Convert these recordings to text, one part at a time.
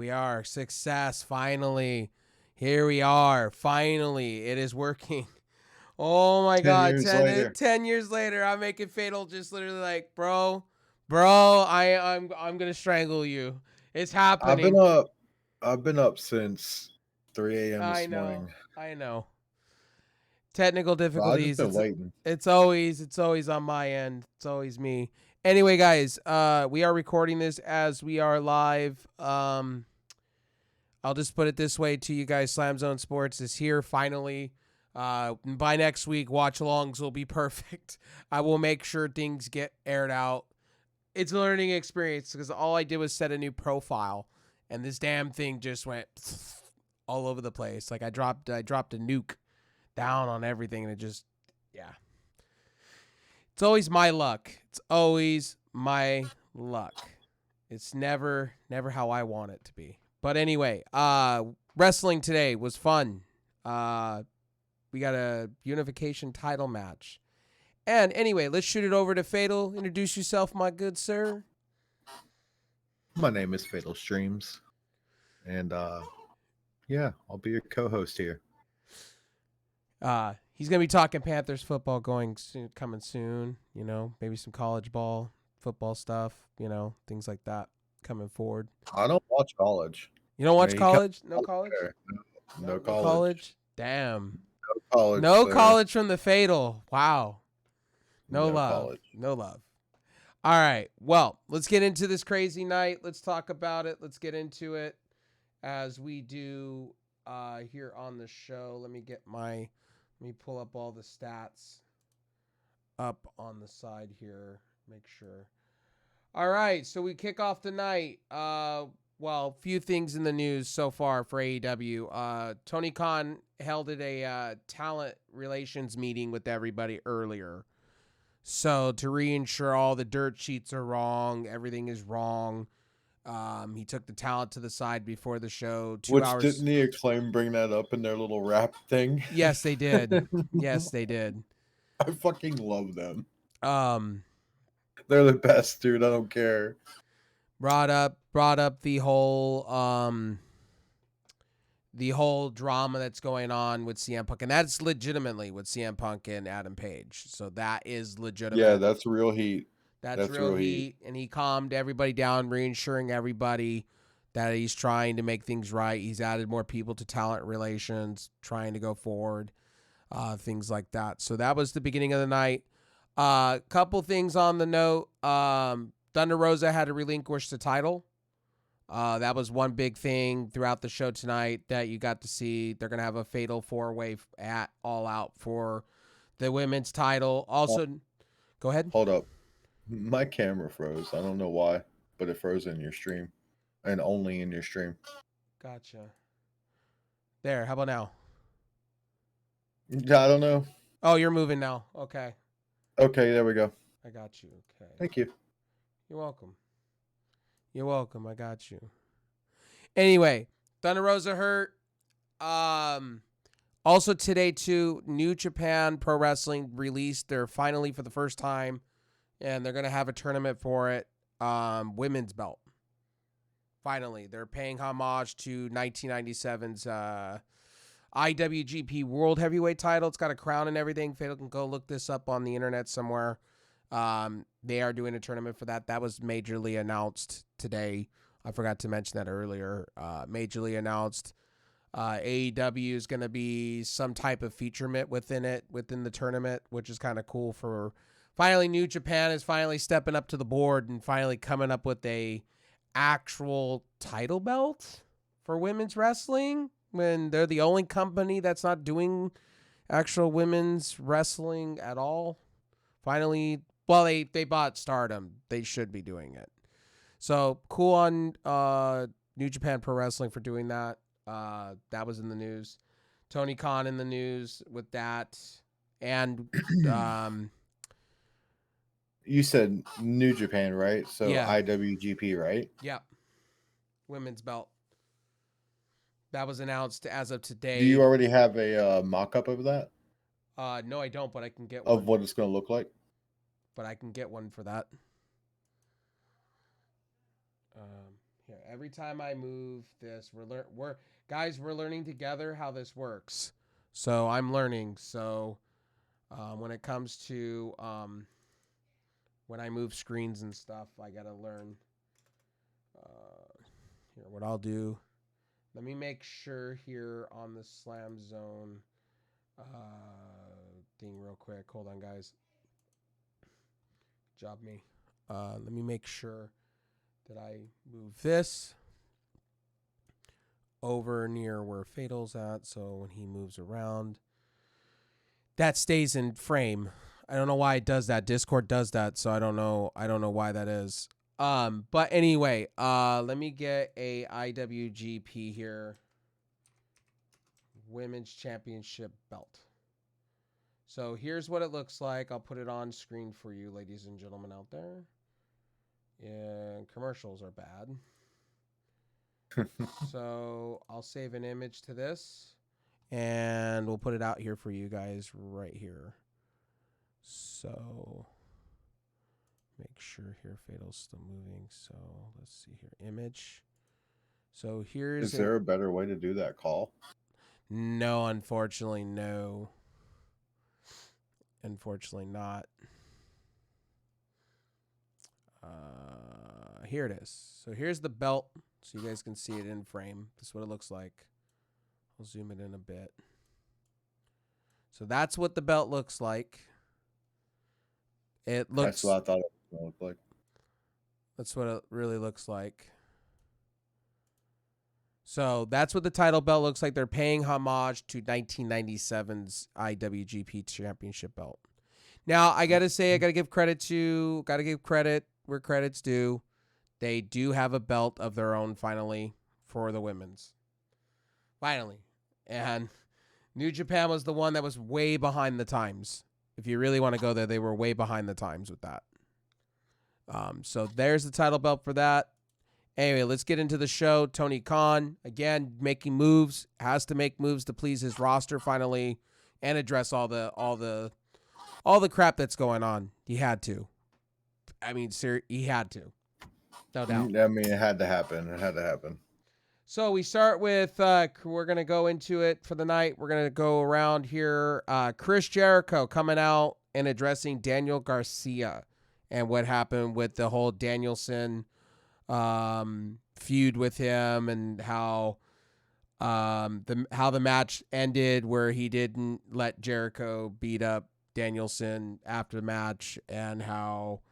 We are. Success. Finally. Here we are. Finally. It is working. Oh my 10 God. years 10, later. 10 years later, I'm making Fatal just literally like, bro, I'm going to strangle you. It's happening. I've been up since 3 a.m. I this know. morning. I know. Technical So I've just difficulties. been waiting. It's always on my end. It's always me. Anyway, guys, we are recording this as we are live. I'll just put it this way to you guys. SlamZoneSports is here finally. By next week, watch-alongs will be perfect. I will make sure things get aired out. It's a learning experience because all I did was set a new profile, and this damn thing just went all over the place. Like I dropped a nuke down on everything, and it just, yeah. It's always my luck. It's always my luck. It's never how I want it to be. But anyway, wrestling today was fun. We got a unification title match. And anyway, let's shoot it over to Fatal. Introduce yourself, my good sir. My name is Fatal Streams. And yeah, I'll be your co-host here. He's going to be talking Panthers football coming soon. You know, maybe some college ball, football stuff, you know, things like that coming forward. I don't watch college. You don't watch college? No college? No college. Damn. No college. No sir. college from the Fatal. Wow. No love. College. No love. All right. Well, let's get into this crazy night. Let's talk about it. Let's get into it as we do here on the show. Let me pull up all the stats up on the side here. Make sure. All right. So we kick off the night. Well, few things in the news so far for AEW. Tony Khan held a talent relations meeting with everybody earlier. So to reinsure all the dirt sheets are wrong, everything is wrong. He took the talent to the side before the show. 2 hours. Didn't the Acclaim bring that up in their little rap thing? Yes, they did. Yes, they did. I fucking love them. Um, They're the best, dude. I don't care. brought up the whole drama that's going on with CM Punk, and that's legitimately with CM Punk and Adam Page. So that is legitimate. Yeah, that's real heat. That's real heat. And he calmed everybody down, reassuring everybody that he's trying to make things right. He's added more people to talent relations, trying to go forward, things like that. So that was the beginning of the night. Couple things on the note. Thunder Rosa had to relinquish the title. That was one big thing throughout the show tonight that you got to see. They're going to have a fatal 4-way at All Out for the women's title. Also, go ahead. Hold up. My camera froze. I don't know why, but it froze in your stream. And only in your stream. Gotcha. There, how about now? Yeah, I don't know. Oh, you're moving now. Okay. Okay, there we go. I got you. Okay. Thank you. You're welcome. You're welcome. I got you. Anyway, Thunder Rosa hurt. Also today too, New Japan Pro Wrestling released their finally for the first time, and they're gonna have a tournament for it. Women's belt. Finally, they're paying homage to 1997's IWGP World Heavyweight title. It's got a crown and everything. Fatal can go look this up on the internet somewhere. They are doing a tournament for that. That was majorly announced today. I forgot to mention that earlier. Majorly announced. AEW is going to be some type of featurement within the tournament, which is kind of cool. For finally, New Japan is finally stepping up to the board and finally coming up with a actual title belt for women's wrestling, when they're the only company that's not doing actual women's wrestling at all. Finally, well, they bought Stardom. They should be doing it. So cool on New Japan Pro Wrestling for doing that. That was in the news. Tony Khan in the news with that. And you said New Japan, right? So yeah. IWGP, right? Yep. Women's belt. That was announced as of today. Do you already have a mock-up of that? No, I don't, but I can get one. Of what it's going to look like? But I can get one for that. Here, every time I move this, we're learning together how this works. So I'm learning. So when it comes to when I move screens and stuff, I gotta learn. Here, what I'll do. Let me make sure here on the Slam Zone thing real quick. Hold on, guys. Job me. Let me make sure that I move this over near where Fatal's at, so when he moves around, that stays in frame. I don't know why it does that. Discord does that, so I don't know why that is. But anyway, let me get a IWGP here. Women's Championship belt. So here's what it looks like. I'll put it on screen for you, ladies and gentlemen out there. And commercials are bad. So I'll save an image to this. And we'll put it out here for you guys right here. So make sure here Fatal's still moving. So let's see here. Image. So here's... Is there a better way to do that call? No, unfortunately, no. Unfortunately not. Here it is. So here's the belt, so you guys can see it in frame. This is what it looks like. I'll zoom it in a bit. So that's what the belt looks like. It looks... That's what I thought it was going to look like. That's what it really looks like. So that's what the title belt looks like. They're paying homage to 1997's IWGP Championship belt. Now, I got to say, I got to give credit where credit's due. They do have a belt of their own finally for the women's. Finally. And New Japan was the one that was way behind the times. If you really want to go there, they were way behind the times with that. So there's the title belt for that. Anyway, let's get into the show. Tony Khan, again, making moves, has to make moves to please his roster finally and address all the crap that's going on. He had to. I mean, he had to. No doubt. I mean, it had to happen. It had to happen. So we start with, we're going to go into it for the night. We're going to go around here. Chris Jericho coming out and addressing Daniel Garcia and what happened with the whole Danielson feud with him, and how the match ended where he didn't let Jericho beat up Danielson after the match, and how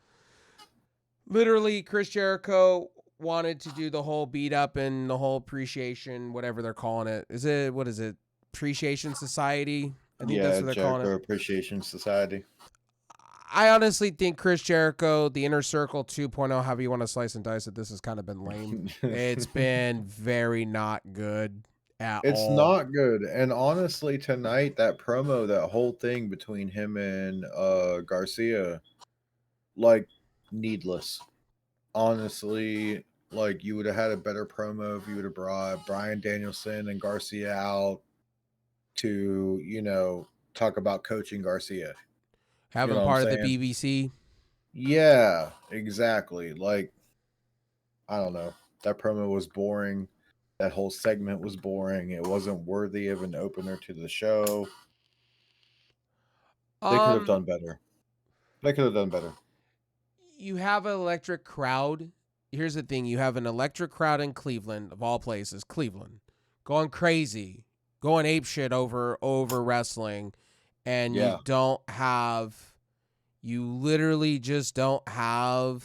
literally Chris Jericho wanted to do the whole beat up and the whole appreciation, whatever they're calling it. What is it? Appreciation Society? I think that's what they're Jericho calling it. Appreciation Society. I honestly think Chris Jericho, the Inner Circle 2.0, however you want to slice and dice it, this has kind of been lame. It's been very not good at all. It's not good. And honestly, tonight, that promo, that whole thing between him and Garcia, like, needless. Honestly, like, you would have had a better promo if you would have brought Bryan Danielson and Garcia out to, talk about coaching Garcia. Have him part of the BBC. Yeah, exactly. Like, I don't know. That promo was boring. That whole segment was boring. It wasn't worthy of an opener to the show. They could have done better. You have an electric crowd. Here's the thing. You have an electric crowd in Cleveland, of all places, Cleveland, going crazy, going apeshit over wrestling. And yeah. you literally just don't have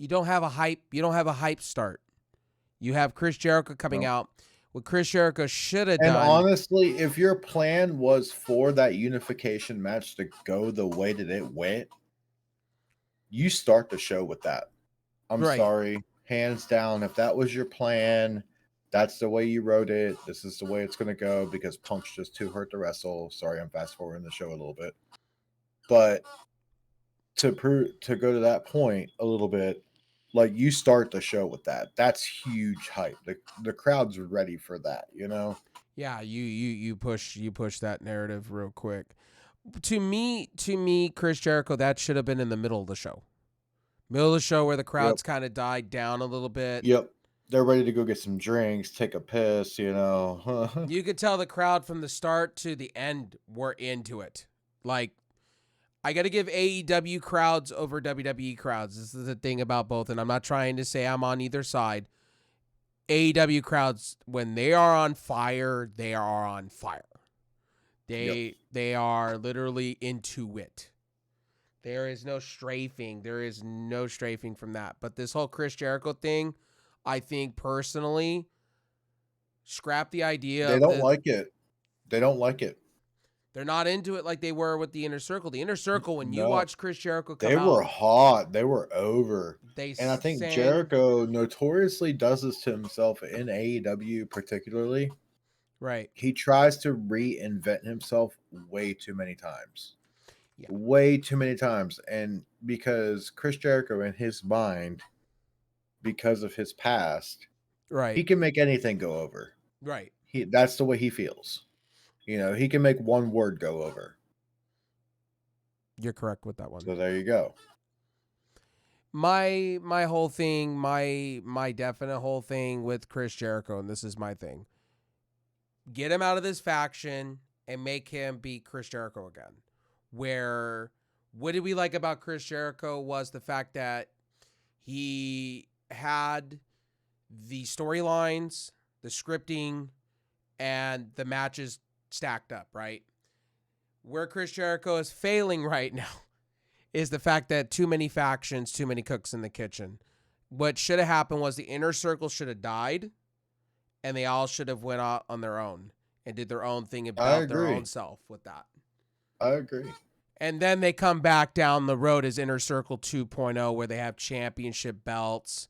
a hype start. You have Chris Jericho coming out. What Chris Jericho should have done. And honestly, if your plan was for that unification match to go the way that it went, you start the show with that. I'm sorry. Hands down, if that was your plan, that's the way you wrote it. This is the way it's going to go because Punk's just too hurt to wrestle. Sorry, I'm fast forwarding the show a little bit. But to go to that point a little bit, like, you start the show with that. That's huge hype. The crowd's ready for that, Yeah, you push that narrative real quick. To me, Chris Jericho, that should have been in the middle of the show. Middle of the show where the Yep. crowd's kind of died down a little bit. Yep. They're ready to go get some drinks, take a piss, you know. You could tell the crowd from the start to the end were into it. Like, I got to give AEW crowds over WWE crowds. This is the thing about both, and I'm not trying to say I'm on either side. AEW crowds, when they are on fire, they are on fire. They are literally into it. There is no strafing. There is no strafing from that. But this whole Chris Jericho thing, I think personally, scrap the idea. They don't like it. They don't like it. They're not into it like they were with the Inner Circle. The Inner Circle, when you No. watch Chris Jericho come They were out, hot. They were over. And I think sang, Jericho notoriously does this to himself in AEW particularly. right. He tries to reinvent himself way too many times. Yeah. Way too many times. And because Chris Jericho in his mind, because of his past, Right. he can make anything go over. Right. That's the way he feels. You know, he can make one word go over. You're correct with that one. So there you go. My whole thing, my definite whole thing with Chris Jericho, and this is my thing. Get him out of this faction and make him be Chris Jericho again. Where what did we like about Chris Jericho was the fact that he had the storylines, the scripting, and the matches stacked up, right? Where Chris Jericho is failing right now is the fact that too many factions, too many cooks in the kitchen. What should have happened was the Inner Circle should have died, and they all should have went out on their own and did their own thing about their own self with that. I agree. And then they come back down the road as Inner Circle 2.0, where they have championship belts,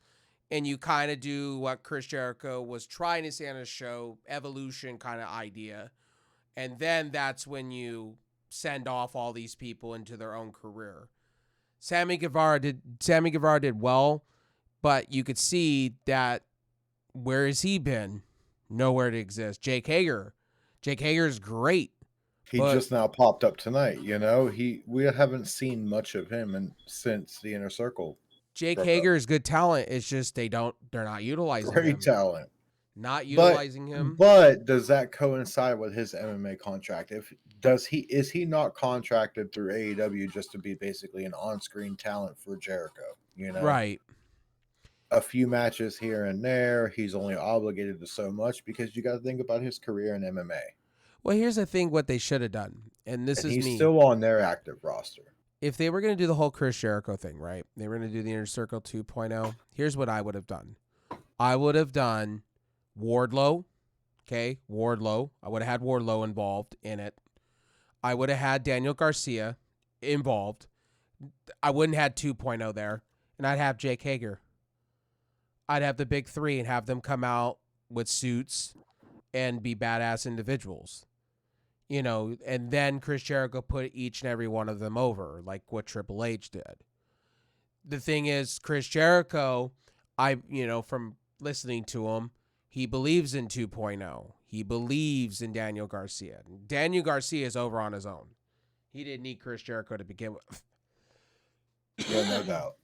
and you kind of do what Chris Jericho was trying to say on his show, evolution kind of idea. And then that's when you send off all these people into their own career. Sammy Guevara did well, but you could see that where has he been? Nowhere to exist. Jake Hager is great. He just now popped up tonight, you know. We haven't seen much of him since the Inner Circle. Jake Hager is good talent. It's just they're not utilizing him. Great talent. Not utilizing him. But does that coincide with his MMA contract? Is he not contracted through AEW just to be basically an on-screen talent for Jericho? You know, right? A few matches here and there. He's only obligated to so much because you got to think about his career in MMA. Well, here's the thing: what they should have done, and he's still on their active roster. If they were going to do the whole Chris Jericho thing, right? They were going to do the Inner Circle 2.0. Here's what I would have done. I would have done Wardlow. Okay, Wardlow. I would have had Wardlow involved in it. I would have had Daniel Garcia involved. I wouldn't have had 2.0 there. And I'd have Jake Hager. I'd have the big three and have them come out with suits and be badass individuals. You know, and then Chris Jericho put each and every one of them over, like what Triple H did. The thing is, Chris Jericho, from listening to him, he believes in 2.0. He believes in Daniel Garcia. Daniel Garcia is over on his own. He didn't need Chris Jericho to begin with. Yeah, no doubt.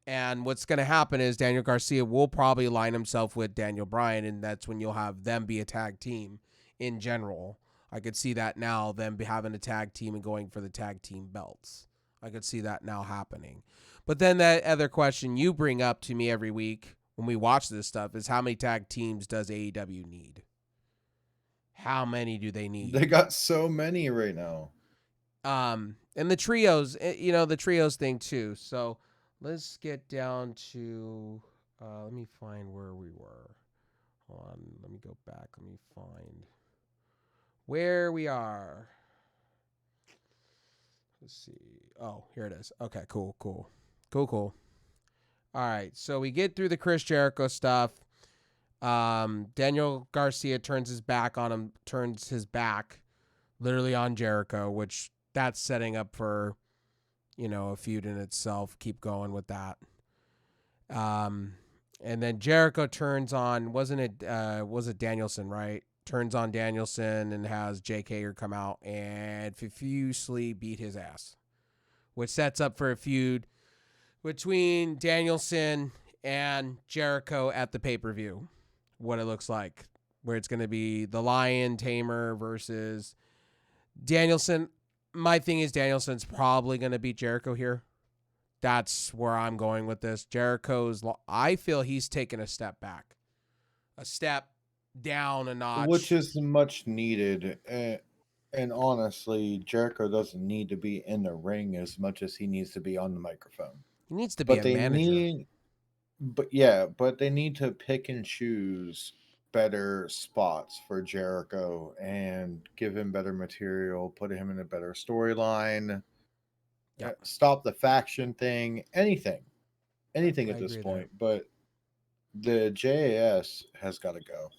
And what's going to happen is Daniel Garcia will probably align himself with Daniel Bryan, and that's when you'll have them be a tag team in general. I could see that now, them having a tag team and going for the tag team belts. I could see that now happening. But then that other question you bring up to me every week when we watch this stuff is how many tag teams does AEW need? How many do they need? They got so many right now. And the trios, the trios thing too. So let's get down to, let me find where we were. Hold on, let me go back. Let me find where we are. Let's see. Oh, here it is. Okay, cool. All right, so we get through the Chris Jericho stuff. Daniel Garcia turns his back literally on Jericho, which that's setting up for, a feud in itself. Keep going with that. And then Jericho turns on, was it Danielson, right? Turns on Danielson and has Jake Hager come out and profusely beat his ass, which sets up for a feud between Danielson and Jericho at the pay-per-view, what it looks like, where it's going to be the Lion Tamer versus Danielson. My thing is Danielson's probably going to beat Jericho here. That's where I'm going with this. I feel he's taken a step back, a step down a notch. Which is much needed. And honestly, Jericho doesn't need to be in the ring as much as he needs to be on the microphone. He needs to be a manager. But they need to pick and choose better spots for Jericho and give him better material, put him in a better storyline, stop the faction thing, anything at this point. But the JAS has got to go.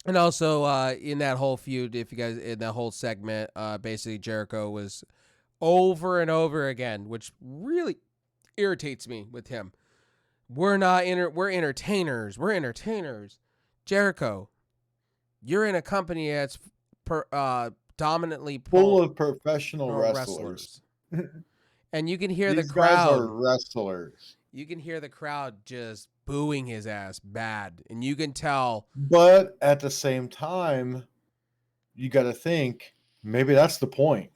And also, in that whole feud, in that whole segment, basically Jericho was over and over again, which really irritates me with him. We're entertainers. We're entertainers. Jericho, you're in a company that's dominantly full of professional wrestlers. And you can hear These the crowd. Guys are wrestlers. You can hear the crowd just booing his ass bad. And you can tell. But at the same time, you got to think, maybe that's the point.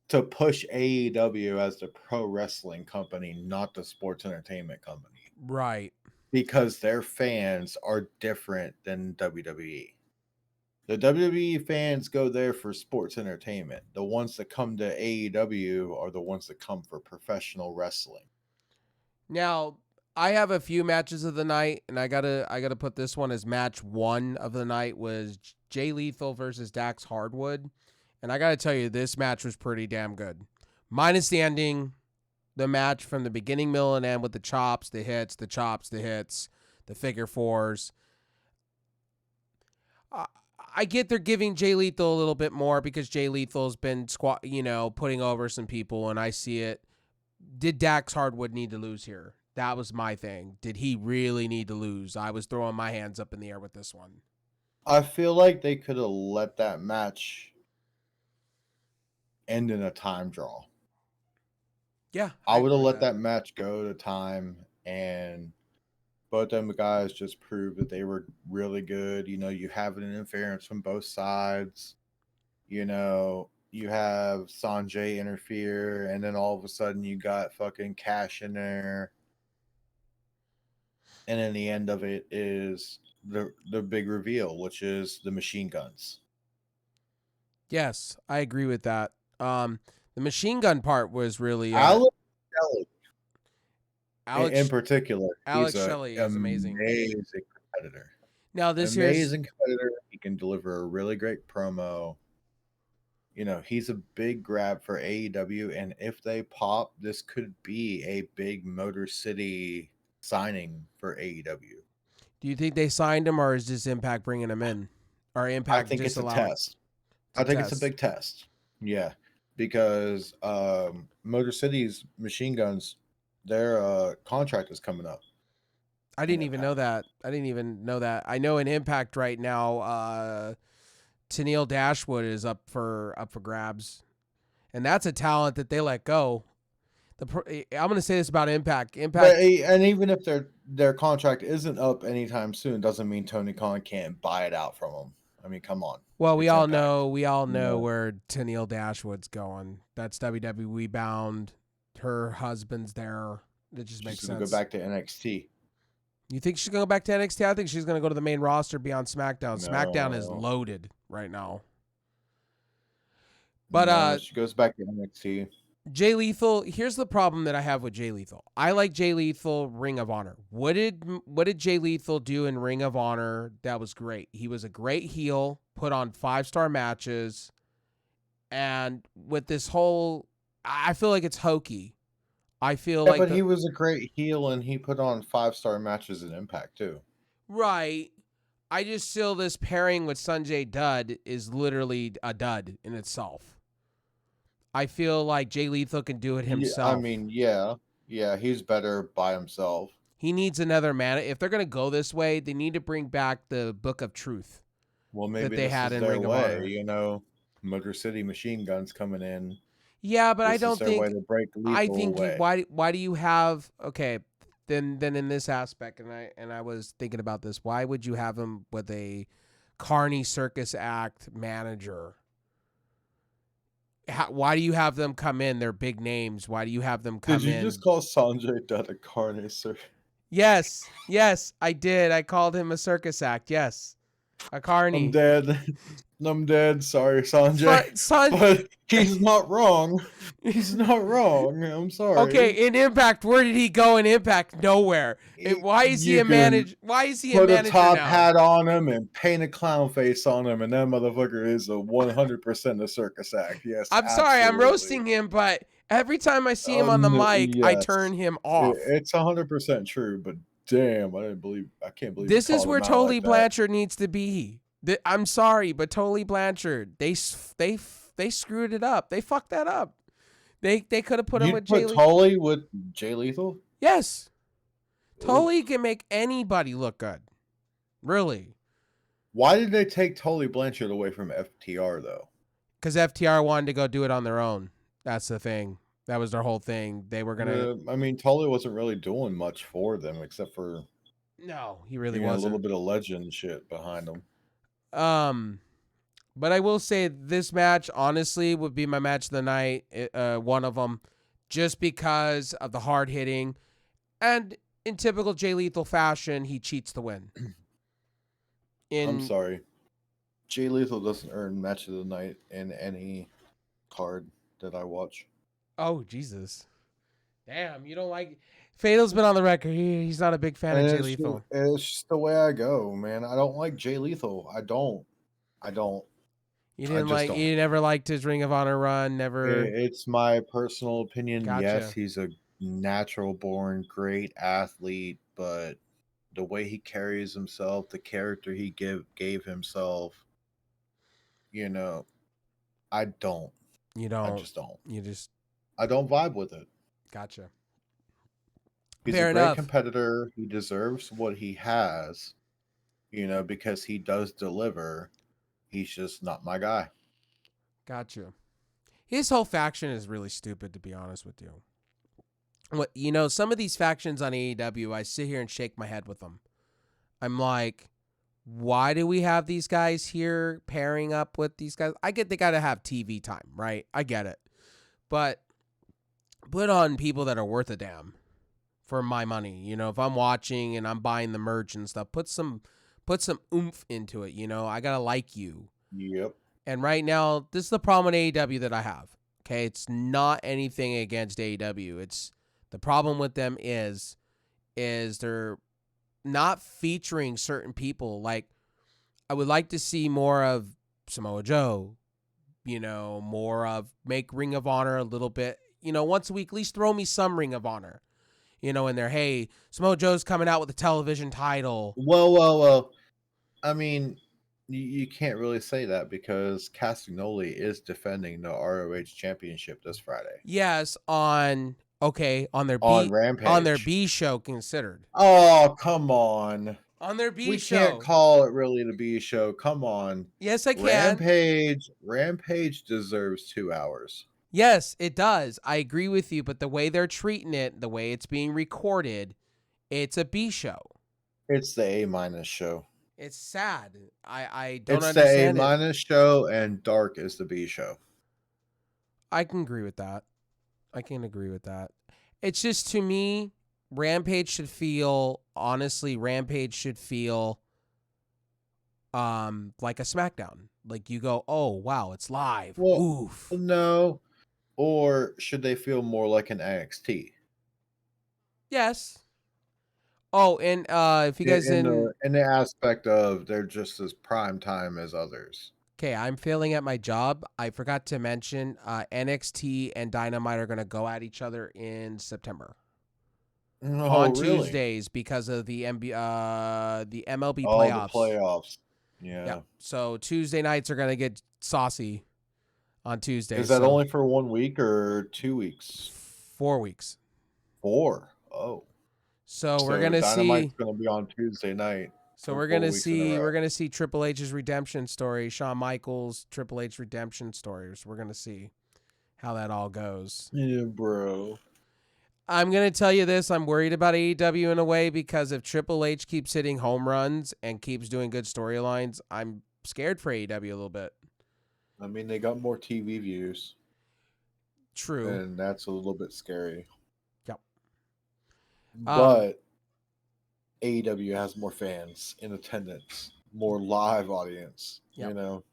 To push AEW as the pro wrestling company, not the sports entertainment company. Right. Because their fans are different than WWE. The WWE fans go there for sports entertainment. The ones that come to AEW are the ones that come for professional wrestling. Now, I have a few matches of the night, and I gotta put this one as match 1 of the night was Jay Lethal versus Dax Hardwood. And I got to tell you, this match was pretty damn good. Minus the ending, the match from the beginning, middle, and end with the chops, the hits, the figure fours. I get they're giving Jay Lethal a little bit more because Jay Lethal's been putting over some people, and I see it. Did Dax Hardwood need to lose here? That was my thing. Did he really need to lose? I was throwing my hands up in the air with this one. I feel like they could have let that match end in a time draw. Yeah. I would have let that match go to time, and both them guys just proved that they were really good. You have an interference from both sides. You have Sanjay interfere, and then all of a sudden you got fucking Cash in there. And then the end of it is the big reveal, which is the machine guns. Yes, I agree with that. The machine gun part was really Alex Shelley. In particular, Alex Shelley is amazing competitor. Now this amazing competitor. He can deliver a really great promo. He's a big grab for AEW, and if they pop, this could be a big Motor City signing for AEW. Do you think they signed him, or is this Impact bringing him in? Or Impact? I think it's a test. I think it's a big test. Yeah, because Motor City's machine guns, their contract is coming up. I didn't even know that. I know in Impact right now, Tennille Dashwood is up for grabs, and that's a talent that they let go. I'm going to say this about Impact. And even if their contract isn't up anytime soon, doesn't mean Tony Khan can't buy it out from them. I mean, come on. Well, we all know where Tennille Dashwood's going. That's WWE bound. Her husband's there. It just makes sense. She's going to go back to NXT. You think she's going to go back to NXT? I think she's going to go to the main roster, be on SmackDown. No. SmackDown is loaded right now. But she goes back to NXT. Jay Lethal, here's the problem that I have with Jay Lethal. I like Jay Lethal Ring of Honor. What did Jay Lethal do in Ring of Honor that was great? He was a great heel, put on 5-star matches, and with this whole, I feel like it's hokey. But he was a great heel, and he put on 5-star matches in Impact too. Right. I just feel this pairing with Sanjay Dutt is literally a dud in itself. I feel like Jay Lethal can do it himself. I mean, yeah, he's better by himself. He needs another man. If they're going to go this way, they need to bring back the Book of Truth. Well, maybe that they had in Ring of Honor. Motor City machine guns coming in. Yeah, but I This is don't their way think. to break I Lethal think away. why do you have then in this aspect, and I was thinking about this. Why would you have him with a Carney Circus Act manager? Why do you have them come in? They're big names. Why do you have them Did come you just in? call Sanjay Dutt a carne, sir? Yes, I did. I called him a circus act. Yes, a I'm Carney. dead. I'm dead. Sorry, Sanjay. Son, But he's not wrong. He's not wrong. I'm sorry. okay, in Impact, where did he go in Impact? Nowhere. Why is he You a can manage? Why is he a put a manager top now? hat on him and paint a clown face on him, and that motherfucker is a 100% a circus act. Yes, I'm sorry, I'm absolutely. roasting him, but every time I see him on the mic, I Yes, turn him off. it's 100% true. But damn, I can't believe you This is called where him out Tully like that. Blanchard needs to be. I'm sorry, but Tully Blanchard, they screwed it up. They fucked that up. They could have put him with You'd Jay put Lethal. Tully with Jay Lethal? Yes, Oof. Tully can make anybody look good. Really. Why did they take Tully Blanchard away from FTR though? Because FTR wanted to go do it on their own. That's the thing. That was their whole thing. They were gonna. I mean, Tully wasn't really doing much for them except for No, he really a little wasn't. bit of legend shit behind him. But I will say this match honestly would be my match of the night. One of them, just because of the hard hitting, and in typical Jay Lethal fashion, he cheats to win. I'm sorry. Jay Lethal doesn't earn match of the night in any card that I watch. Oh, Jesus. Damn, you don't like... Fatal's been on the record. He's not a big fan of Jay Lethal. It's just the way I go, man. I don't like Jay Lethal. I don't. You I just don't. You never liked his Ring of Honor run, never... It's my personal opinion. Gotcha. Yes, he's a natural born great athlete, but the way he carries himself, the character he gave himself, I don't. You don't. I just don't. You just... I don't vibe with it. Gotcha. He's Fair a great enough. competitor. He deserves what he has, because he does deliver. He's just not my guy. Gotcha. His whole faction is really stupid, to be honest with you. Some of these factions on AEW, I sit here and shake my head with them. I'm like, why do we have these guys here pairing up with these guys? I get they got to have TV time, right? I get it. But put on people that are worth a damn for my money. If I'm watching and I'm buying the merch and stuff, put some oomph into it. I got to like you. Yep. And right now, this is the problem with AEW that I have. Okay, it's not anything against AEW. It's the problem with them is they're not featuring certain people. Like, I would like to see more of Samoa Joe. More of make Ring of Honor a little bit. Once a week, at least throw me some Ring of Honor. In there, hey, Samoa Joe's coming out with a television title. Well. I mean, you can't really say that because Castagnoli is defending the ROH Championship this Friday. Yes, on their Rampage. on their B show considered. Oh, come on. On their B we show. Can't call it really the B show. Come on. Yes, I can. Rampage deserves 2 hours. Yes, it does. I agree with you, but the way they're treating it, the way it's being recorded, it's a B show. It's the A- show. It's sad. I don't understand it's the A- show, and Dark is the B show. I can agree with that. It's just, to me, Rampage should feel like a SmackDown. Like, you go, oh, wow, it's live. Well, oof. No. Or should they feel more like an NXT? Yes. Oh, and if you guys in the aspect of they're just as prime time as others. Okay, I'm failing at my job. I forgot to mention NXT and Dynamite are going to go at each other in September. On Tuesdays because of the MLB playoffs. The playoffs. Yeah. So Tuesday nights are going to get saucy on Tuesday. Is that only for 1 week or 2 weeks? 4 weeks. 4. Oh. So we're going to see Dynamite's going to be on Tuesday night. So we're going to see Triple H's redemption story, Shawn Michaels Triple H redemption stories. We're going to see how that all goes. Yeah, bro. I'm going to tell you this. I'm worried about AEW in a way because if Triple H keeps hitting home runs and keeps doing good storylines, I'm scared for AEW a little bit. I mean, they got more TV views. True. And that's a little bit scary. Yep. But AEW has more fans in attendance, more live audience, Yep. you know.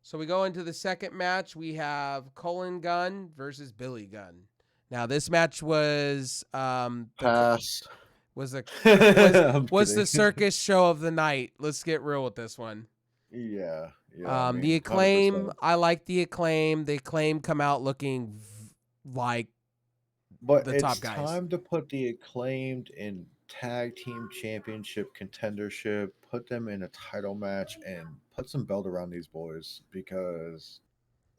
So we go into the second match. We have Colin Gunn versus Billy Gunn. Now this match was Pass. was I'm was the kidding. circus show of the night. Let's get real with this one. Yeah. I mean, The Acclaim, 100%. I like the Acclaim. The Acclaim come out looking like But the it's top guys. time to put the Acclaimed in tag team championship contendership, put them in a title match, and put some belt around these boys because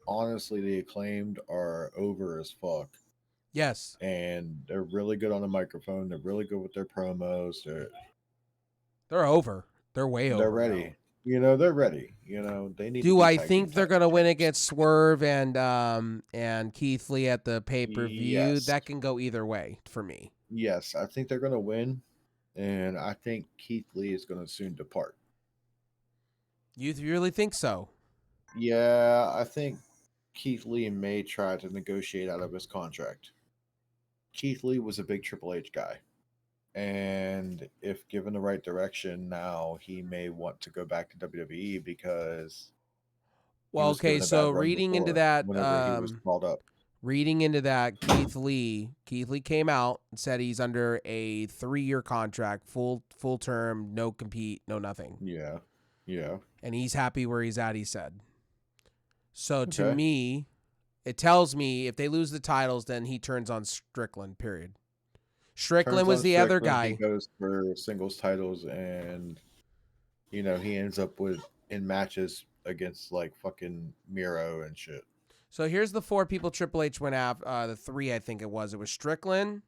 honestly, the Acclaimed are over as fuck. Yes. And they're really good on the microphone. They're really good with their promos. They're over. They're way They're over ready. now. They're ready. They need to Do be I tag team think they're gonna win champions. against Swerve and Keith Lee at the pay-per-view? Yes. That can go either way for me. Yes, I think they're gonna win, and I think Keith Lee is gonna soon depart. You really think so? Yeah, I think Keith Lee may try to negotiate out of his contract. Keith Lee was a big Triple H guy. And if given the right direction now, he may want to go back to WWE because he Well, was okay, given a so bad run before whenever he was called up. reading into that, Keith Lee came out and said he's under a 3-year contract, full term, no compete, no nothing. Yeah. Yeah. And he's happy where he's at, he said. So to Okay. me, it tells me if they lose the titles, then he turns on Strickland, period. Strickland was the other guy. He goes for singles titles and he ends up in matches against like fucking Miro and shit. So here's the 4 people Triple H went after. The 3, I think it was. It was Strickland,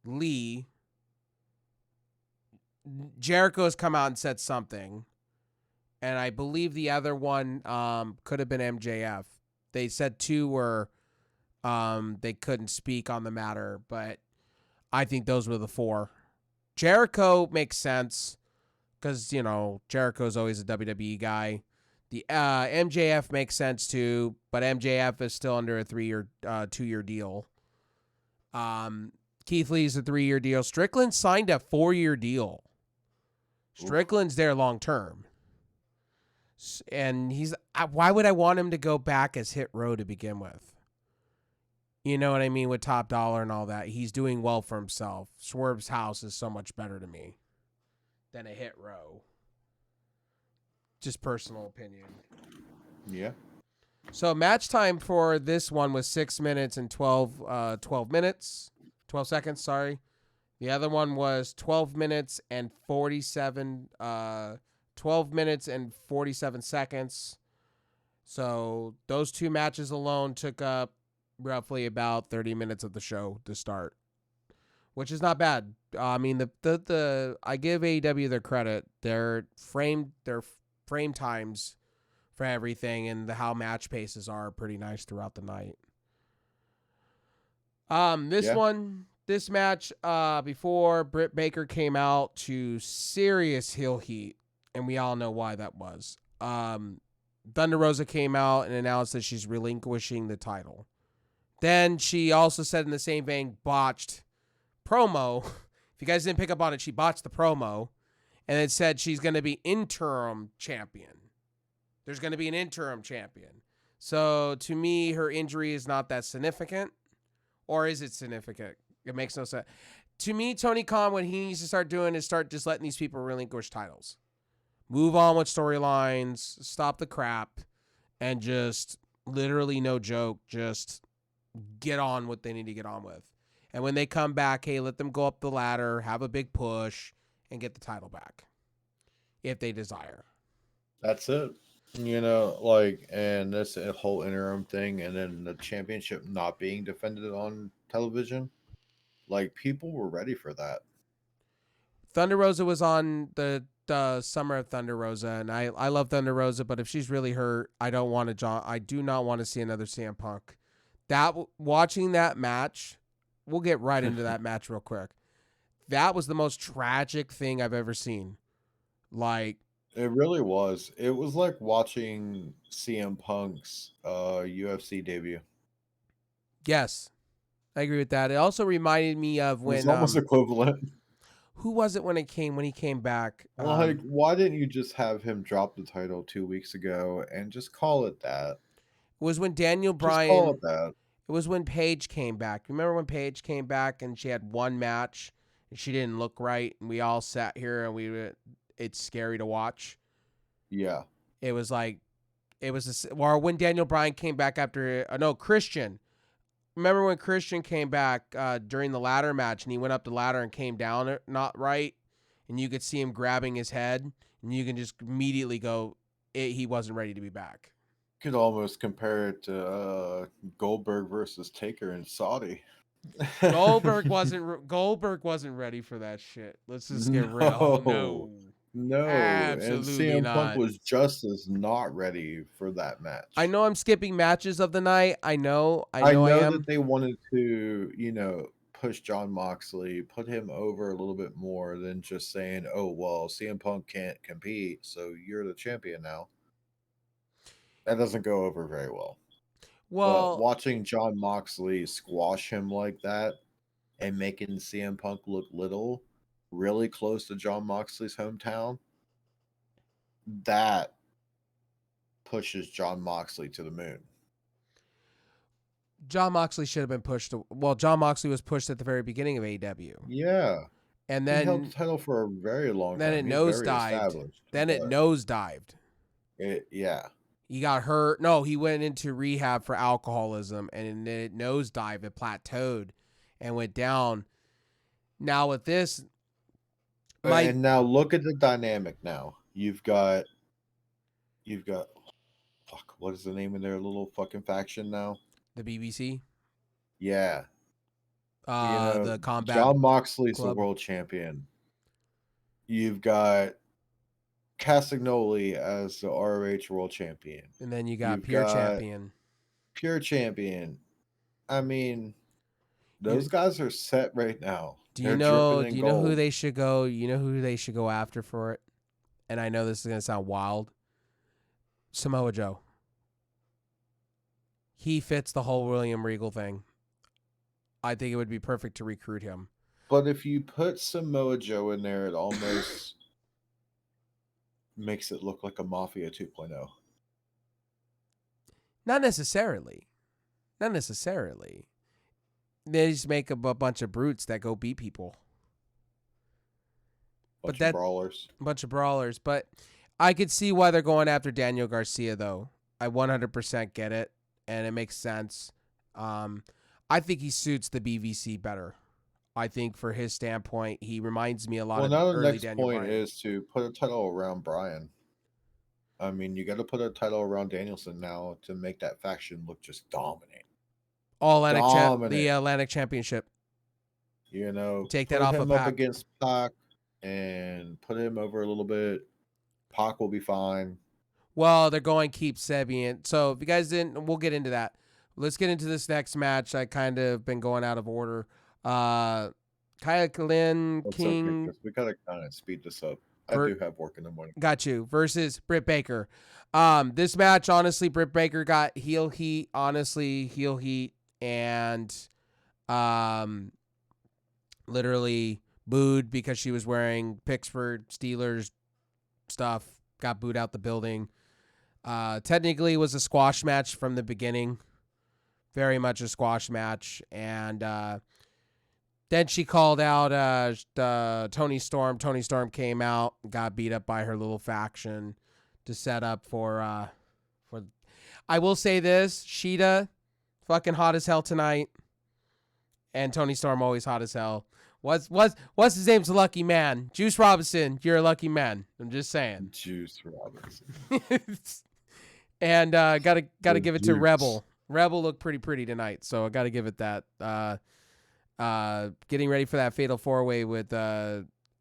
Lee. Jericho's come out and said something. And I believe the other one could have been MJF. They said 2 were they couldn't speak on the matter, but I think those were the 4. Jericho makes sense because, Jericho's always a WWE guy. The MJF makes sense too, but MJF is still under a 2-year deal. Keith Lee's a 3-year deal. Strickland signed a 4-year deal. Strickland's there long term. And why would I want him to go back as Hit Row to begin with? You know what I mean? With Top Dollar and all that. He's doing well for himself. Swerve's house is so much better to me than a Hit Row. Just personal opinion. Yeah. So match time for this one was 6 minutes and 12 seconds, sorry. The other one was 12 minutes and 47 seconds. So those 2 matches alone took up roughly about 30 minutes of the show to start, which is not bad. I mean, I give AEW their credit. Their frame times for everything and how match paces are pretty nice throughout the night. This match, before Britt Baker came out to serious heel heat, and we all know why that was. Thunder Rosa came out and announced that she's relinquishing the title. Then she also said in the same vein, botched promo. If you guys didn't pick up on it, she botched the promo. And it said she's going to be interim champion. There's going to be an interim champion. So to me, her injury is not that significant. Or is it significant? It makes no sense. To me, Tony Khan, what he needs to start doing is start just letting these people relinquish titles. Move on with storylines. Stop the crap. And just literally, no joke, just get on what they need to get on with. And when they come back, hey, let them go up the ladder, have a big push, and get the title back if they desire. That's it. And this whole interim thing, and then the championship not being defended on television, like people were ready for that. Thunder Rosa was on the Summer of Thunder Rosa, and I love Thunder Rosa, but if she's really hurt, I do not want to see another CM Punk. Watching that match, we'll get right into that match real quick. That was the most tragic thing I've ever seen. Like, it really was. It was like watching CM Punk's UFC debut. Yes, I agree with that. It also reminded me of when It's almost equivalent. Who was it when he came back? Like, why didn't you just have him drop the title 2 weeks ago and just call it that? It was when Daniel Bryan. Just call it that. It was when Paige came back. Remember when Paige came back and she had one match and she didn't look right, and we all sat here and it's scary to watch. Yeah. It was like, or when Daniel Bryan came back after, Christian. Remember when Christian came back during the ladder match and he went up the ladder and came down not right, and you could see him grabbing his head, and you can just immediately go, he wasn't ready to be back. Could almost compare it to Goldberg versus Taker in Saudi. Goldberg wasn't ready for that shit. Let's just get real. No, absolutely and CM not. Punk was just as not ready for that match. I know I'm skipping matches of the night. I know I am. that they wanted to, push Jon Moxley, put him over a little bit more than just saying, "Oh, well, CM Punk can't compete, so you're the champion now." That doesn't go over very well. Well, but watching Jon Moxley squash him like that and making CM Punk look little, really close to Jon Moxley's hometown, that pushes Jon Moxley to the moon. Jon Moxley should have been pushed. Well, Jon Moxley was pushed at the very beginning of AEW. Yeah. And then he held the title for a very long time. Then it nosedived. Yeah. He got hurt. No, he went into rehab for alcoholism, and it nosedived. It plateaued and went down. Now with this, and now look at the dynamic. Now you've got, what is the name of their little fucking faction now? The BBC. Yeah. The Combat. Jon Moxley's Club. The world champion. You've got Castagnoli as the ROH world champion. And then you got Pure Champion. Pure Champion. I mean, those guys are set right now. Do you know who they should go? You know who they should go after for it? And I know this is going to sound wild. Samoa Joe. He fits the whole William Regal thing. I think it would be perfect to recruit him. But if you put Samoa Joe in there, it almost makes it look like a Mafia 2.0. Not necessarily. They just make a bunch of brutes that go beat people. Bunch of brawlers. But I could see why they're going after Daniel Garcia, though. I 100% get it, and it makes sense. I think he suits the BVC better. I think for his standpoint, he reminds me a lot of early Daniel Bryan. The next point is to put a title around Bryan. I mean, you got to put a title around Danielson now to make that faction look just dominant. The Atlantic Championship. Take that off of Pac. Up against Pac and put him over a little bit. Pac will be fine. Well, they're going to keep Sabian. So if you guys didn't, we'll get into that. Let's get into this next match. I kind of been going out of order. Kaya Lynn King. Okay, we got to kind of speed this up. I do have work in the morning. Got you. Versus Britt Baker. This match, honestly, Britt Baker got heel heat. And literally booed because she was wearing Pittsburgh Steelers stuff. Got booed out the building. Technically, it was a squash match from the beginning. Very much a squash match. And then she called out Tony Storm. Tony Storm came out, got beat up by her little faction to set up for. I will say this: Sheeta, fucking hot as hell tonight, and Tony Storm always hot as hell. What's his name's a lucky man? Juice Robinson, you're a lucky man. I'm just saying. Juice Robinson. And gotta give it to Rebel. Rebel looked pretty tonight, so I gotta give it that. Getting ready for that fatal 4-way with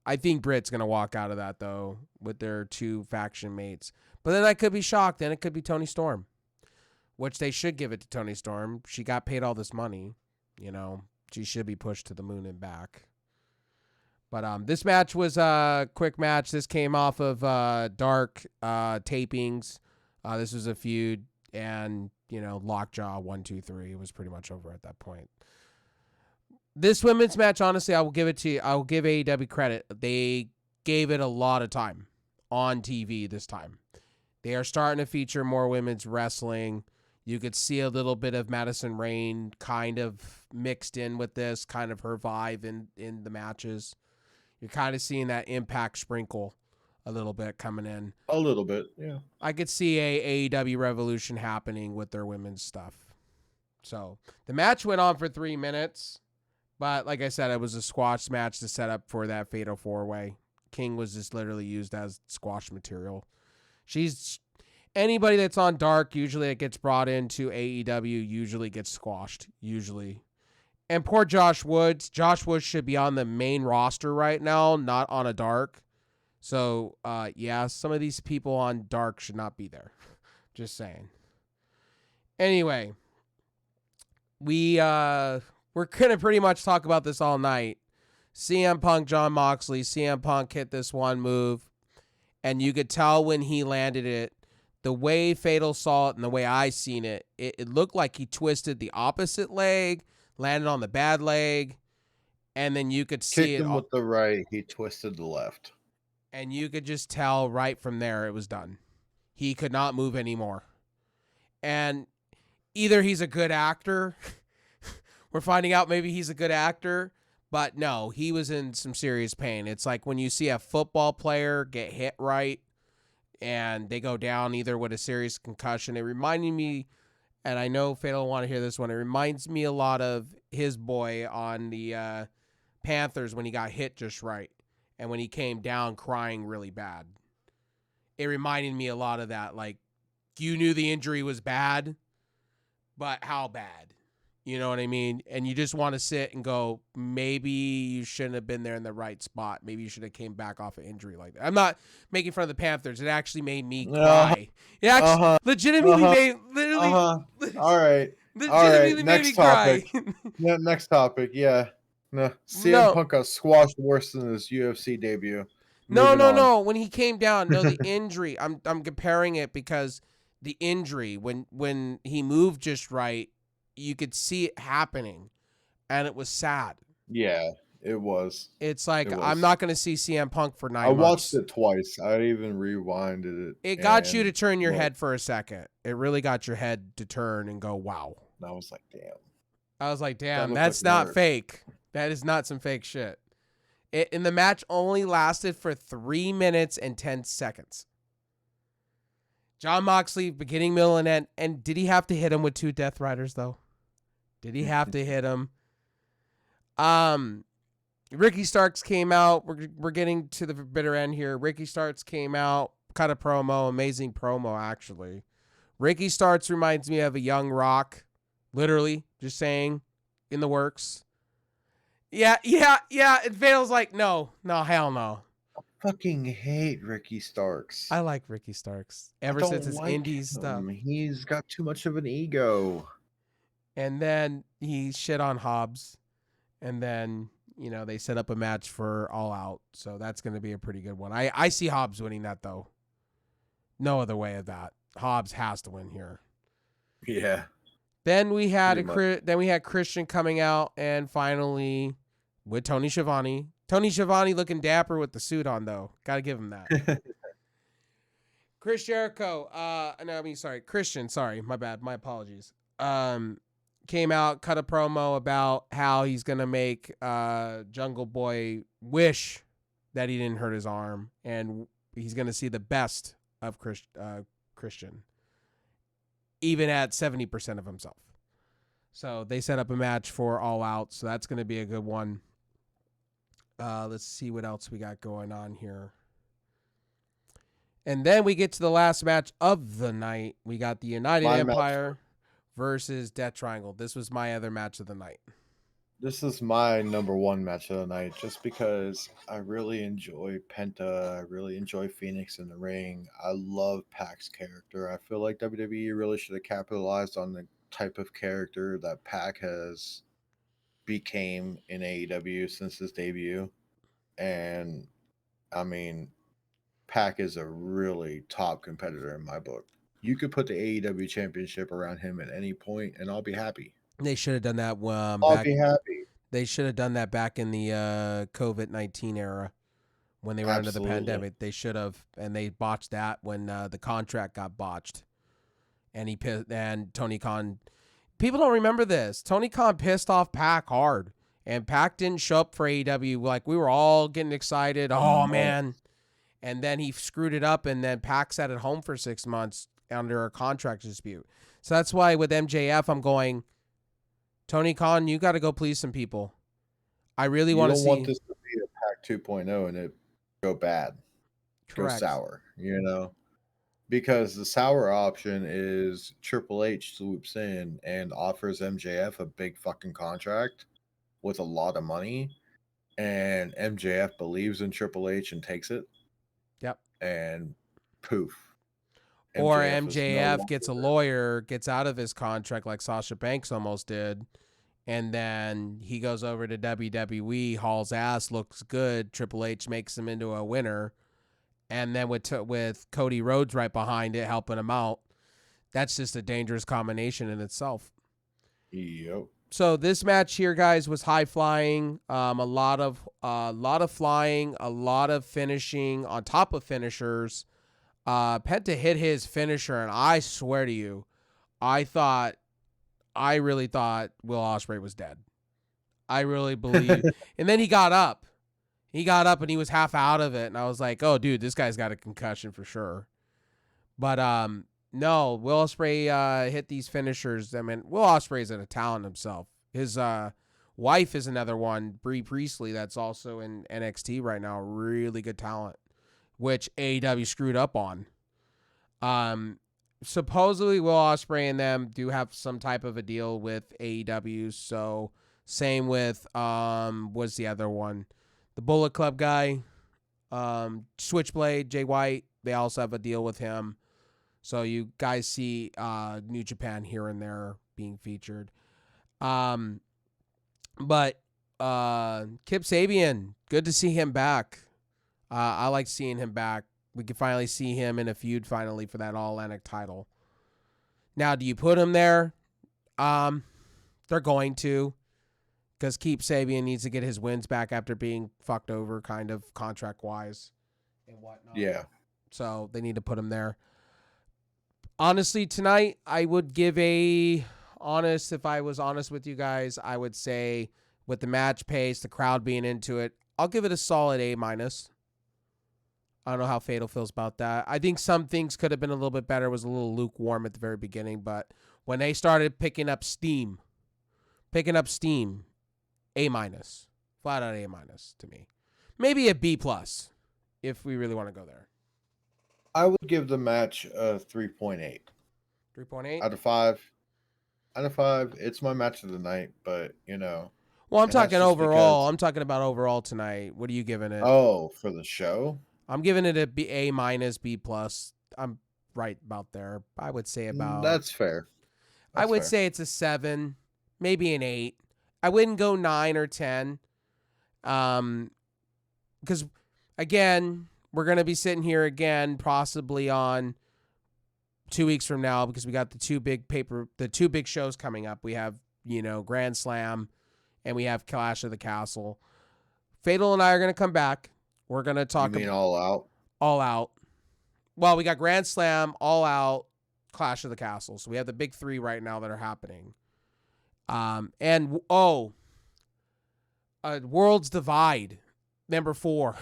I think Britt's going to walk out of that, though, with their 2 faction mates. But then I could be shocked, and it could be Toni Storm, which they should give it to Toni Storm. She got paid all this money. She should be pushed to the moon and back. But this match was a quick match. This came off of Dark tapings. This was a feud, and, lockjaw 1, 2, 3. It was pretty much over at that point. This women's match, honestly, I will give AEW credit. They gave it a lot of time on TV this time. They are starting to feature more women's wrestling. You could see a little bit of Madison Rayne kind of mixed in with this, kind of her vibe in the matches. You're kind of seeing that Impact sprinkle a little bit coming in. A little bit, yeah. I could see a AEW revolution happening with their women's stuff. So the match went on for 3 minutes. But like I said, it was a squash match to set up for that Fatal 4-Way. King was just literally used as squash material. Anybody that's on Dark, usually that gets brought into AEW, usually gets squashed, usually. And poor Josh Woods. Josh Woods should be on the main roster right now, not on a Dark. So, some of these people on Dark should not be there. Just saying. Anyway, we're going to pretty much talk about this all night. CM Punk, Jon Moxley. CM Punk hit this one move, and you could tell when he landed it, the way Fatal saw it and the way I seen it, it looked like he twisted the opposite leg, landed on the bad leg, and then you could see Kicked him with the right, he twisted the left. And you could just tell right from there it was done. He could not move anymore. And either he's a good actor... We're finding out maybe he's a good actor, but no, he was in some serious pain. It's like when you see a football player get hit right and they go down either with a serious concussion. It reminded me, and I know Fatal will want to hear this one, it reminds me a lot of his boy on the Panthers when he got hit just right and when he came down crying really bad. It reminded me a lot of that. Like, you knew the injury was bad, but how bad? You know what I mean? And you just want to sit and go, maybe you shouldn't have been there in the right spot. Maybe you should have came back off an injury like that. I'm not making fun of the Panthers. It actually made me cry. It actually legitimately made All right. Legitimately made me cry. Yeah, next topic. Yeah. No. CM Punk got squashed worse than his UFC debut. No. When he came down, the injury. I'm comparing it because the injury when he moved just right. You could see it happening, and it was sad. Yeah, it was. It's like, I'm not going to see CM Punk for 9 months. I watched it twice. I even rewinded it. It got you to turn your head for a second. It really got your head to turn and go, wow. And I was like, damn. That's not fake. That is not some fake shit. And the match only lasted for 3 minutes and 10 seconds. Jon Moxley, beginning, middle, and end. And did he have to hit him with 2 Death Riders, though? Did he have to hit him? Ricky Starks came out. We're getting to the bitter end here. Ricky Starks came out, cut a promo, amazing promo, actually. Ricky Starks reminds me of a young Rock, literally, just saying, in the works. Yeah. It feels like, no, hell no. I fucking hate Ricky Starks. I like Ricky Starks ever since his indies stuff. He's got too much of an ego. And then he shit on Hobbs. And then, they set up a match for All Out. So that's going to be a pretty good one. I see Hobbs winning that, though. No other way of that. Hobbs has to win here. Yeah. Then we had Christian coming out, and finally with Tony Schiavone. Tony Schiavone looking dapper with the suit on, though. Got to give him that. Chris Jericho. Christian. Sorry, my bad. My apologies. Came out, cut a promo about how he's going to make Jungle Boy wish that he didn't hurt his arm, and he's going to see the best of Christian, even at 70% of himself. So they set up a match for All Out, so that's going to be a good one. Let's see what else we got going on here. And then we get to the last match of the night. We got the United Empire versus Death Triangle. This was my other match of the night. This is my number one match of the night just because I really enjoy Penta. I really enjoy Phoenix in the ring. I love Pac's character. I feel like WWE really should have capitalized on the type of character that Pac has became in AEW since his debut. And I mean, Pac is a really top competitor in my book. You could put the AEW championship around him at any point, and I'll be happy. They should have done that I'll back. be happy. They should have done that back in the COVID-19 era when they were under the Absolutely. pandemic. They should have, and they botched that when the contract got botched. And Tony Khan. People don't remember this. Tony Khan pissed off Pac hard, and Pac didn't show up for AEW. Like, we were all getting excited. Oh No. man! And then he screwed it up, and then Pac sat at home for 6 months under a contract dispute. So that's why with MJF, I'm going, Tony Khan, you got to go please some people. I really You want to don't want see. this to be a Pack 2.0 and it go bad, go Correct. sour, Because the sour option is Triple H swoops in and offers MJF a big fucking contract with a lot of money, and MJF believes in Triple H and takes it, Yep. and poof, Or MJF is no MJF longer gets a lawyer, gets out of his contract like Sasha Banks almost did, and then he goes over to WWE, hauls ass, looks good. Triple H makes him into a winner, and then with Cody Rhodes right behind it, helping him out, that's just a dangerous combination in itself. Yep. So this match here, guys, was high flying. A lot of flying, a lot of finishing on top of finishers. Penta hit his finisher, and I swear to you, I really thought Will Ospreay was dead. I really believe. And then he got up. He got up and he was half out of it, and I was like, "Oh, dude, this guy's got a concussion for sure." But no, Will Ospreay hit these finishers. I mean, Will Ospreay's a talent himself. His wife is another one, Brie Priestley, that's also in NXT right now. Really good talent, which AEW screwed up on. Supposedly Will Ospreay and them do have some type of a deal with AEW. So same with what's the other one? The Bullet Club guy, Switchblade, Jay White. They also have a deal with him. So you guys see New Japan here and there being featured. But Kip Sabian, good to see him back. I like seeing him back. We can finally see him in a feud finally for that All-Atlantic title. Now, do you put him there? They're going to, because Kip Sabian needs to get his wins back after being fucked over kind of contract-wise and whatnot. Yeah. So they need to put him there. Honestly, tonight, I would give if I was honest with you guys, I would say with the match pace, the crowd being into it, I'll give it a solid A-. I don't know how Fatal feels about that. I think some things could have been a little bit better. It was a little lukewarm at the very beginning, but when they started picking up steam, A-. Flat out A- to me. Maybe a B+ if we really want to go there. I would give the match a 3.8. 3.8? Out of 5. Out of 5. It's my match of the night, but, Well, I'm and that's talking just overall. because. I'm talking about overall tonight. What are you giving it? Oh, for the show? I'm giving it a B, A-, B+. I'm right about there. I would say about. That's fair. I would say it's a 7, maybe an 8. I wouldn't go 9 or 10. Because again, we're gonna be sitting here again, possibly on 2 weeks from now, because we got the two big shows coming up. We have Grand Slam, and we have Clash of the Castle. Fatal and I are gonna come back. We're gonna talk. You mean All Out? All Out. Well, we got Grand Slam, All Out, Clash of the Castle. So we have the big 3 right now that are happening. Worlds Divide, number 4.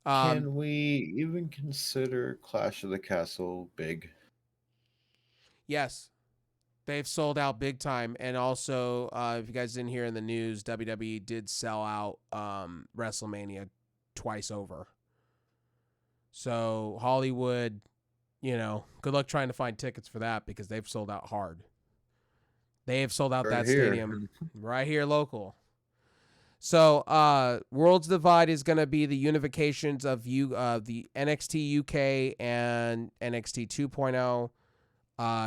Can we even consider Clash of the Castle big? Yes. They've sold out big time. And also, if you guys didn't hear in the news, WWE did sell out WrestleMania twice over. So Hollywood, good luck trying to find tickets for that because they've sold out hard. They have sold out Right that here. stadium right here local. So, Worlds Divide is going to be the unifications of the NXT UK and NXT 2.0.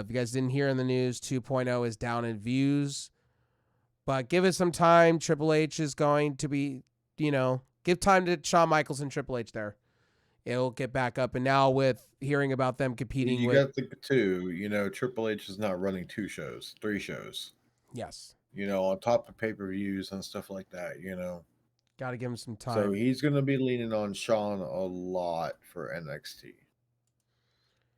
If you guys didn't hear in the news, 2.0 is down in views. But give it some time. Triple H is going to be, give time to Shawn Michaels and Triple H there. It'll get back up. And now with hearing about them competing You with... got the two, Triple H is not running 2 shows, 3 shows. Yes. On top of pay-per-views and stuff like that, Got to give him some time. So he's going to be leaning on Shawn a lot for NXT.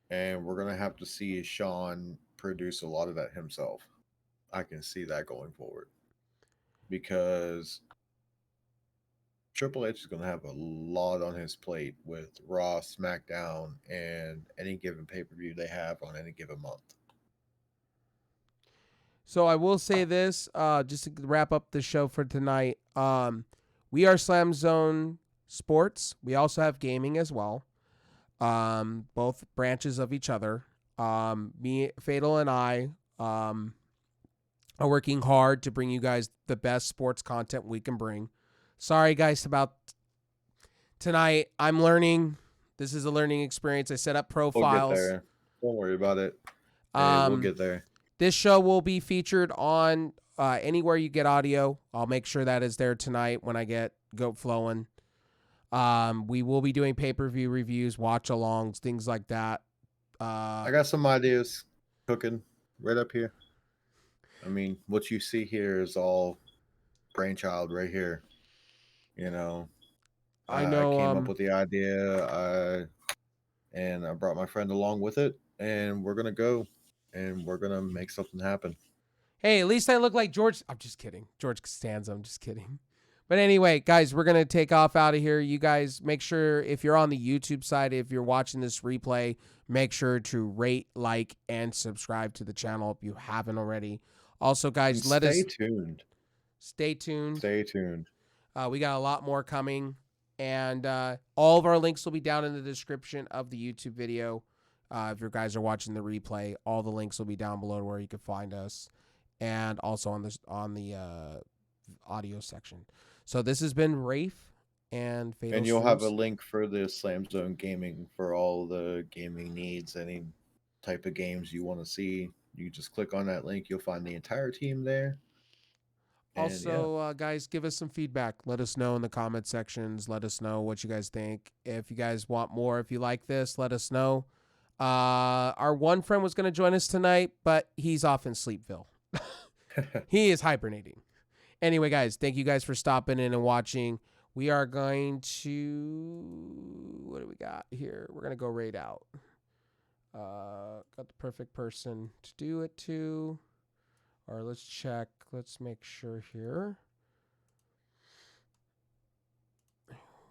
And we're going to have to see Shawn produce a lot of that himself. I can see that going forward. Because Triple H is going to have a lot on his plate with Raw, SmackDown, and any given pay-per-view they have on any given month. So I will say this, just to wrap up the show for tonight. We are Slam Zone Sports. We also have gaming as well. Both branches of each other. Me, Fatal, and I are working hard to bring you guys the best sports content we can bring. Sorry, guys, about tonight. I'm learning. This is a learning experience. I set up profiles. We'll get there. Don't worry about it. We'll get there. This show will be featured on anywhere you get audio. I'll make sure that is there tonight when I get Goat flowing. We will be doing pay-per-view reviews, watch-alongs, things like that. I got some ideas cooking right up here. I mean, what you see here is all brainchild right here. I know. I came up with the idea, and I brought my friend along with it, and we're gonna go, and we're gonna make something happen. Hey, at least I look like George. I'm just kidding. George Costanza. I'm just kidding. But anyway, guys, we're going to take off out of here. You guys make sure, if you're on the YouTube side, if you're watching this replay, make sure to rate, like, and subscribe to the channel if you haven't already. Also, guys, Stay tuned. Stay tuned. Stay tuned. We got a lot more coming. And all of our links will be down in the description of the YouTube video. If you guys are watching the replay, all the links will be down below where you can find us. And also on the audio section. So this has been Rafe and Fatal And you'll Streams. have a link for the Slam Zone Gaming for all the gaming needs, any type of games you want to see. You just click on that link. You'll find the entire team there. Also, guys, give us some feedback. Let us know in the comment sections. Let us know what you guys think. If you guys want more, if you like this, let us know. Our one friend was going to join us tonight, but he's off in Sleepville. He is hibernating. Anyway, guys, thank you guys for stopping in and watching. We are going to... What do we got here? We're going to go raid out. Got the perfect person to do it to. Or let's check. Let's make sure here.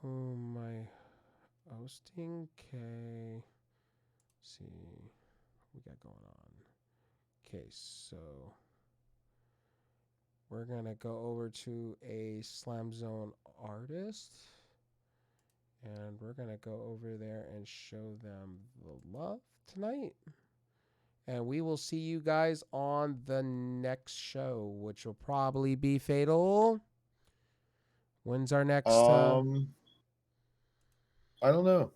Who am I hosting? Okay. Let's see what we got going on. Okay, so we're going to go over to a Slam Zone artist. And we're going to go over there and show them the love tonight. And we will see you guys on the next show, which will probably be Fatal. When's our next? I don't know.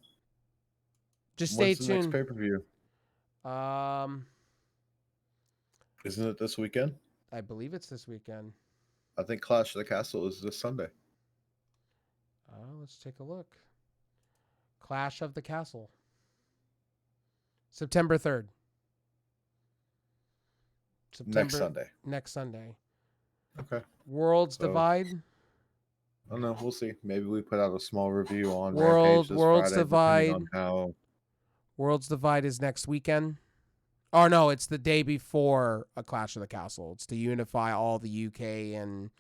Just stay When's tuned. The next pay-per-view? Isn't it this weekend? I believe it's this weekend. I think Clash of the Castle is this Sunday. Let's take a look. Clash of the Castle. September 3rd. Next Sunday. Okay. Worlds Divide. I don't know. We'll see. Maybe we put out a small review on Worlds Friday, Divide. on how... Worlds Divide is next weekend. Oh, no, it's the day before a Clash of the Castle. It's to unify all the UK and...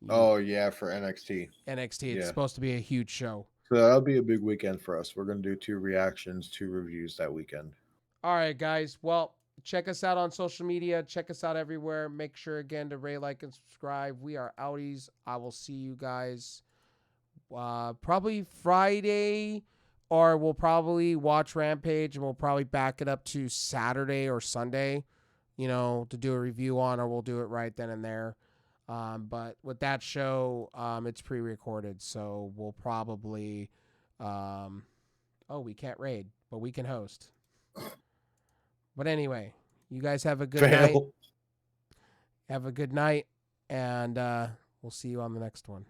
Oh, yeah, for NXT. It's supposed to be a huge show. So that'll be a big weekend for us. We're going to do 2 reactions, 2 reviews that weekend. All right, guys. Well, check us out on social media. Check us out everywhere. Make sure, again, to rate, like, and subscribe. We are outies. I will see you guys probably Friday, or we'll probably watch Rampage, and we'll probably back it up to Saturday or Sunday. to do a review on, or we'll do it right then and there. But with that show, it's pre-recorded, so we'll probably, we can't raid, but we can host. But anyway, you guys have a good night. Have a good night, and we'll see you on the next one.